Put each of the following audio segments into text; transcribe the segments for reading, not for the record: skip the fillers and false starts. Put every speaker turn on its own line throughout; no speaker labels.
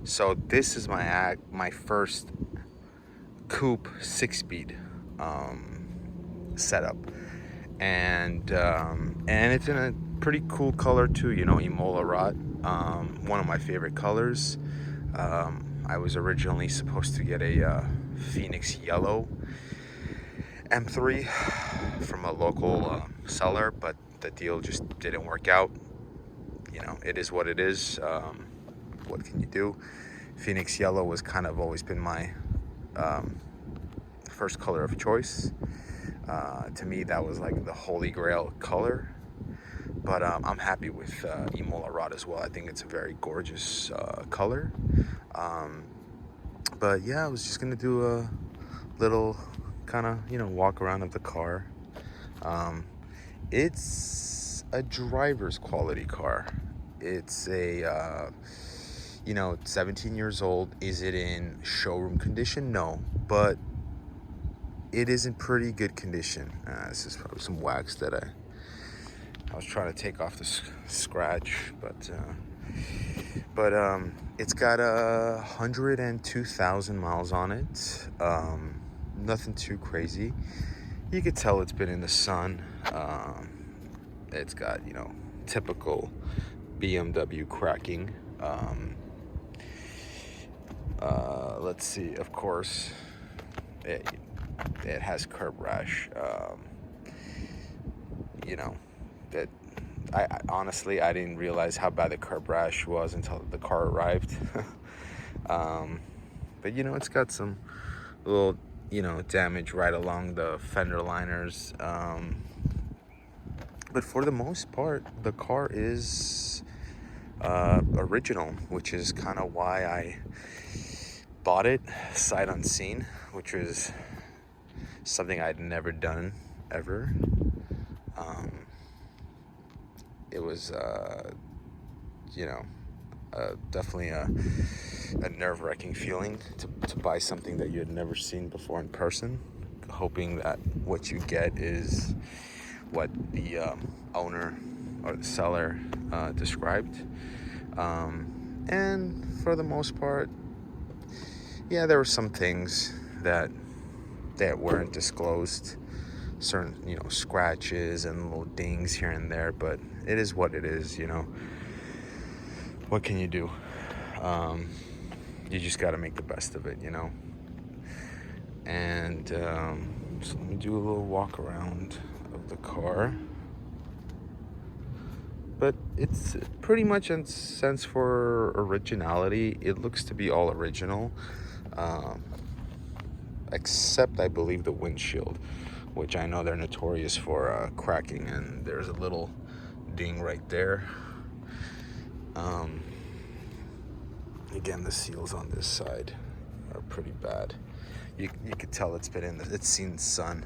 So this is my first coupe 6-speed setup, and it's in a pretty cool color too. You know, Imola Red, one of my favorite colors. I was originally supposed to get a Phoenix Yellow M3 from a local seller, but the deal just didn't work out. You know, it is what it is. What can you do? Phoenix Yellow was kind of always been my first color of choice. To me, that was like the holy grail color. But I'm happy with Imola Red as well. I think it's a very gorgeous color. But yeah, I was just gonna do a little kind of, you know, walk around of the car. It's a driver's quality car. It's a you know, 17 years old. Is it in showroom condition? No, but it is in pretty good condition. This is probably some wax that I was trying to take off the scratch, but it's got 102,000 miles on it. Nothing too crazy. You could tell it's been in the sun. It's got, you know, typical BMW cracking. Let's see, of course, it has curb rash. You know, that I honestly, I didn't realize how bad the curb rash was until the car arrived. But you know, it's got some little, you know, damage right along the fender liners. But for the most part, the car is original, which is kind of why I bought it sight unseen, which was something I'd never done ever. It was, you know, definitely a nerve-wracking feeling to buy something that you had never seen before in person, hoping that what you get is what the owner or the seller described. And for the most part, yeah, there were some things that weren't disclosed, certain, you know, scratches and little dings here and there, but it is what it is, you know. What can you do? You just got to make the best of it, you know. And so let me do a little walk around of the car. But it's pretty much in sense for originality. It looks to be all original, except I believe the windshield, which I know they're notorious for cracking, and there's a little ding right there. Again, the seals on this side are pretty bad. You could tell it's seen the sun,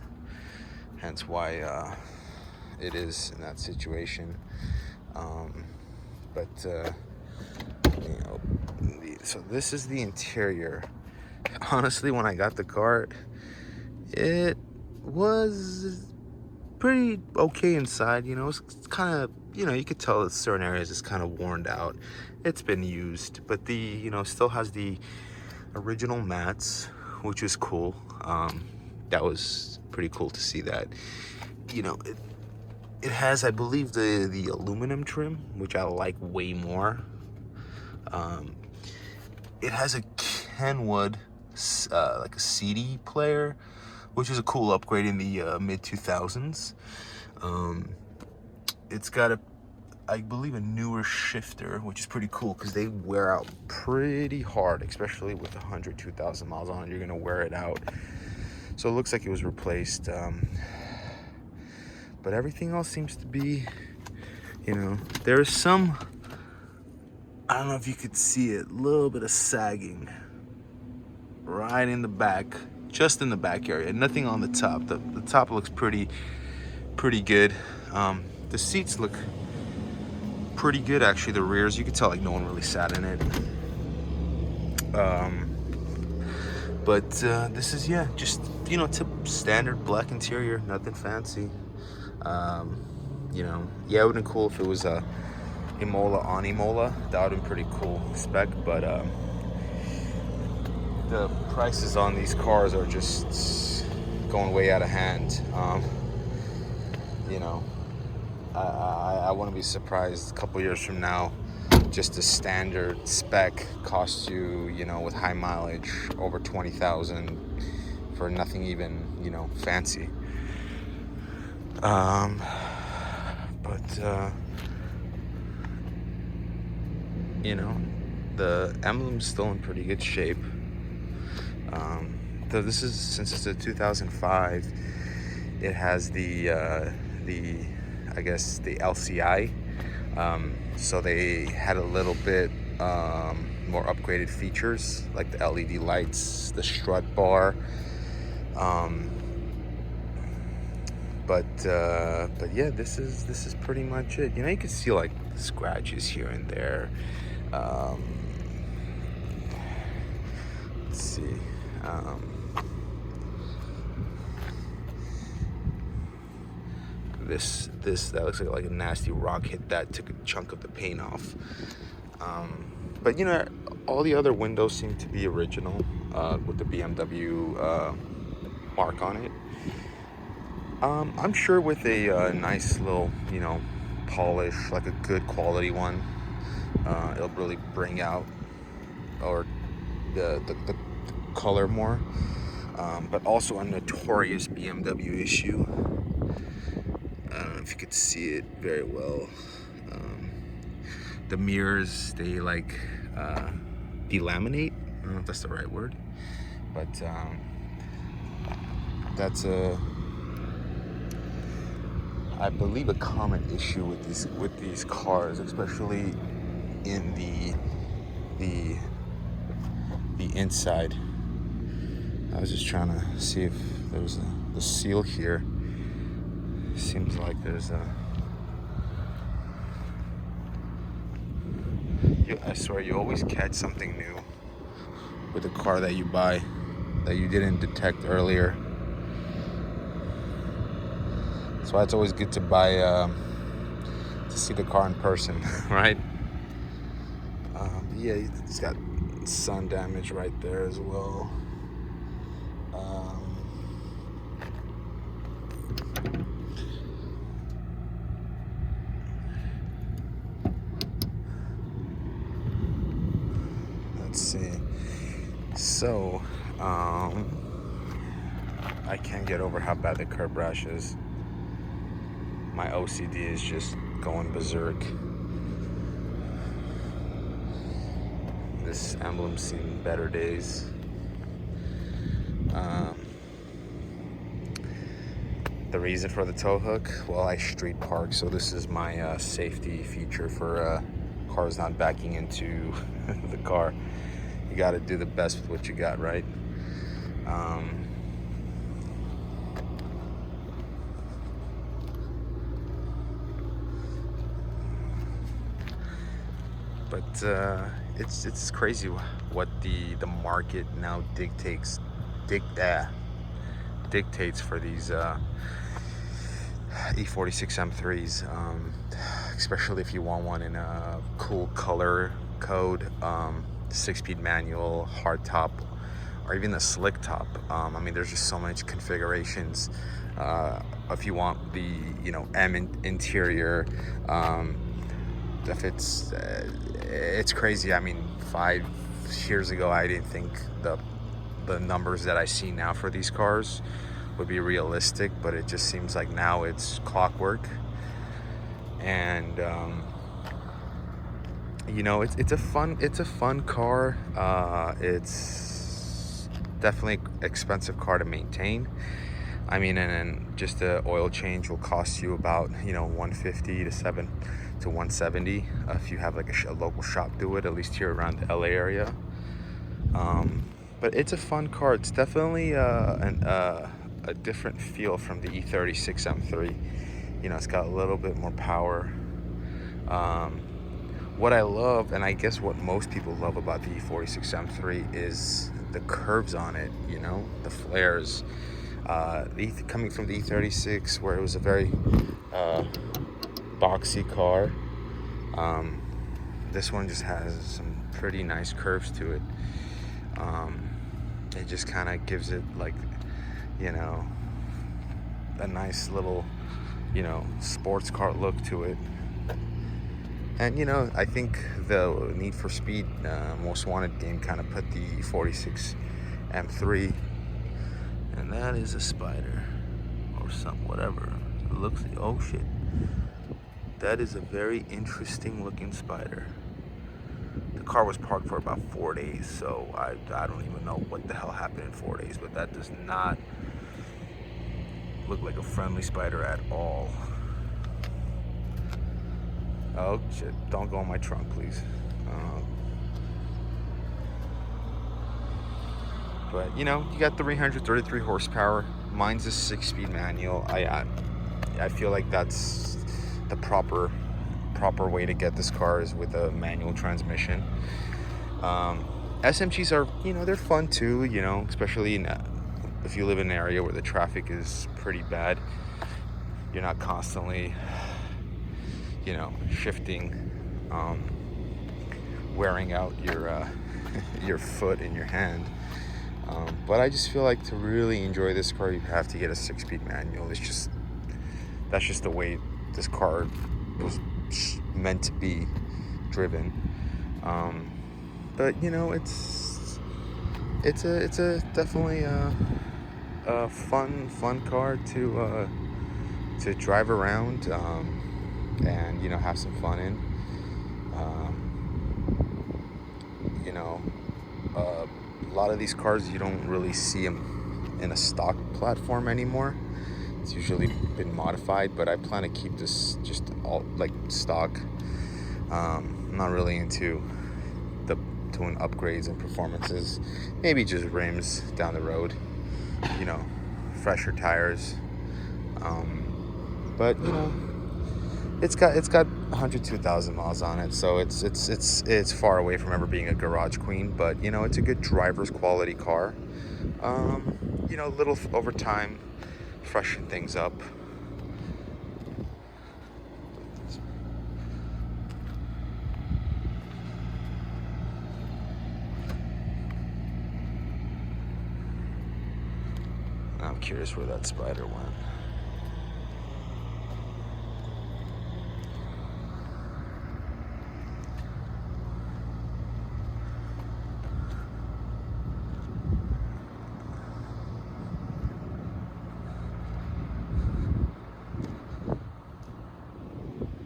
hence why it is in that situation. You know, so this is the interior. Honestly, when I got the car, it was pretty okay inside. You know, it's kind of, you know, you could tell that certain areas is kind of worn out. It's been used, but you know, still has the original mats, which is cool. That was pretty cool to see that. You know, it has, I believe, the aluminum trim, which I like way more. It has a Kenwood like a CD player, which is a cool upgrade in the mid 2000s. It's got I believe, a newer shifter, which is pretty cool because they wear out pretty hard, especially with 102,000 miles on it. You're gonna wear it out. So it looks like it was replaced. But everything else seems to be, you know, there's some, I don't know if you could see it, a little bit of sagging right in the back, just in the back area, nothing on the top. The top looks pretty good. The seats look pretty good, actually. The rears, you could tell like no one really sat in it. But this is, yeah, just, you know, standard black interior, nothing fancy. You know, yeah, it would have been cool if it was Imola on Imola. That would have been pretty cool spec, but the prices on these cars are just going way out of hand. You know, I wouldn't be surprised a couple years from now, just a standard spec costs you, you know, with high mileage, over 20,000 for nothing even, you know, fancy. You know, the emblem's still in pretty good shape. Though this is, since it's a 2005, it has the I guess the LCI. So they had a little bit more upgraded features, like the LED lights, the strut bar. But yeah, this is pretty much it. You know, you can see like scratches here and there. Let's see. This that looks like a nasty rock hit that, took a chunk of the paint off. But you know, all the other windows seem to be original, with the BMW mark on it. I'm sure with a nice little, you know, polish, like a good quality one, it'll really bring out or the color more. But also a notorious BMW issue. I don't know if you could see it very well. The mirrors, they like delaminate. I don't know if that's the right word, but that's I believe a common issue with these cars, especially in the inside. I was just trying to see if there's the seal here. Seems like there's I swear, you always catch something new with a car that you buy that you didn't detect earlier. That's why it's always good to buy to see the car in person, right? Yeah, it's got sun damage right there as well. Let's see. So, I can't get over how bad the curb rash is. My OCD is just going berserk. This emblem's seen better days. The reason for the tow hook, well, I street park, so this is my safety feature for cars not backing into the car. You got to do the best with what you got, right? But it's crazy what the market now dictates for these E46 M3s, especially if you want one in a cool color code, 6-speed manual, hard top, or even the slick top. I mean, there's just so much configurations. If you want the, you know, M interior, if it's crazy. I mean, 5 years ago, I didn't think the numbers that I see now for these cars would be realistic, but it just seems like now it's clockwork. And you know, it's a fun car. It's definitely expensive car to maintain. I mean, and just the oil change will cost you about, you know, $150 to $170 if you have like a local shop do it, at least here around the LA area. But it's a fun car. It's definitely a different feel from the E36 M3. You know, it's got a little bit more power. What I love, and I guess what most people love about the E46 M3, is the curves on it, you know, the flares. Coming from the E36, where it was a very boxy car, This one just has some pretty nice curves to it. It just kind of gives it like, you know, a nice little, you know, sports car look to it. And you know, I think the Need for Speed Most Wanted game kind of put the 46 M3, and that is a spider or some whatever. It looks like, oh shit. That is a very interesting looking spider. The car was parked for about 4 days, so I don't even know what the hell happened in 4 days, but that does not look like a friendly spider at all. Oh shit, don't go in my trunk, please. But you know, you got 333 horsepower. Mine's a 6-speed manual. I feel like that's the proper way to get this car, is with a manual transmission. SMGs are, you know, they're fun too, you know, especially if you live in an area where the traffic is pretty bad. You're not constantly, you know, shifting, wearing out your your foot in your hand. But I just feel like to really enjoy this car, you have to get a 6-speed manual. That's just the way this car was meant to be driven. But you know, it's a definitely a fun car to drive around, and you know, have some fun in. You know, a lot of these cars, you don't really see them in a stock platform anymore. It's usually been modified, but I plan to keep this just all like stock. I'm not really into doing upgrades and performances. Maybe just rims down the road, you know, fresher tires. But you know, it's got 102,000 miles on it, so it's far away from ever being a garage queen. But you know, it's a good driver's quality car. You know, little over time, freshen things up. I'm curious where that spider went.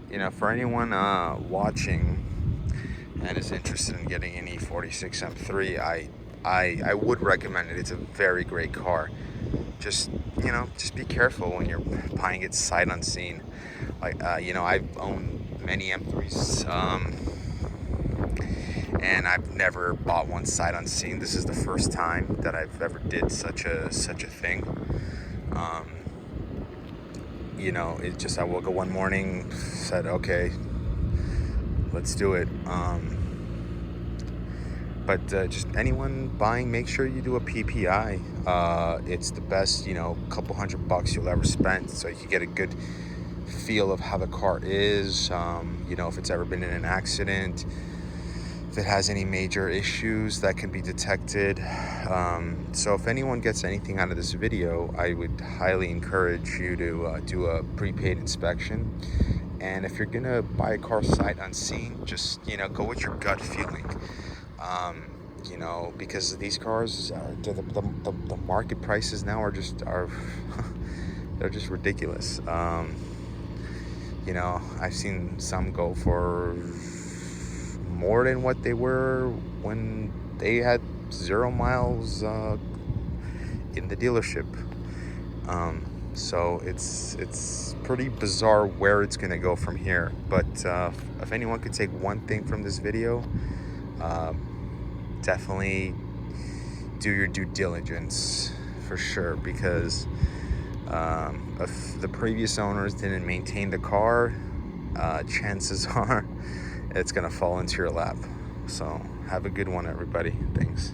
You know, for anyone watching and is interested in getting an E46 M3, I would recommend it. It's a very great car. Just, you know, just be careful when you're buying it sight unseen. Like, you know, I've owned many M3s, and I've never bought one sight unseen. This is the first time that I've ever did such a thing. You know, it just, I woke up one morning, said, okay, let's do it. But just anyone buying, make sure you do a PPI. It's the best, you know, couple $100 you'll ever spend, so you can get a good feel of how the car is. You know, if it's ever been in an accident, if it has any major issues that can be detected. So if anyone gets anything out of this video, I would highly encourage you to do a prepaid inspection. And if you're gonna buy a car sight unseen, just, you know, go with your gut feeling. You know, because these cars, the market prices now are they're just ridiculous. You know, I've seen some go for more than what they were when they had 0 miles in the dealership. So it's pretty bizarre where it's gonna go from here. But if anyone could take one thing from this video, definitely do your due diligence for sure, because if the previous owners didn't maintain the car, chances are it's gonna fall into your lap. So have a good one, everybody. Thanks.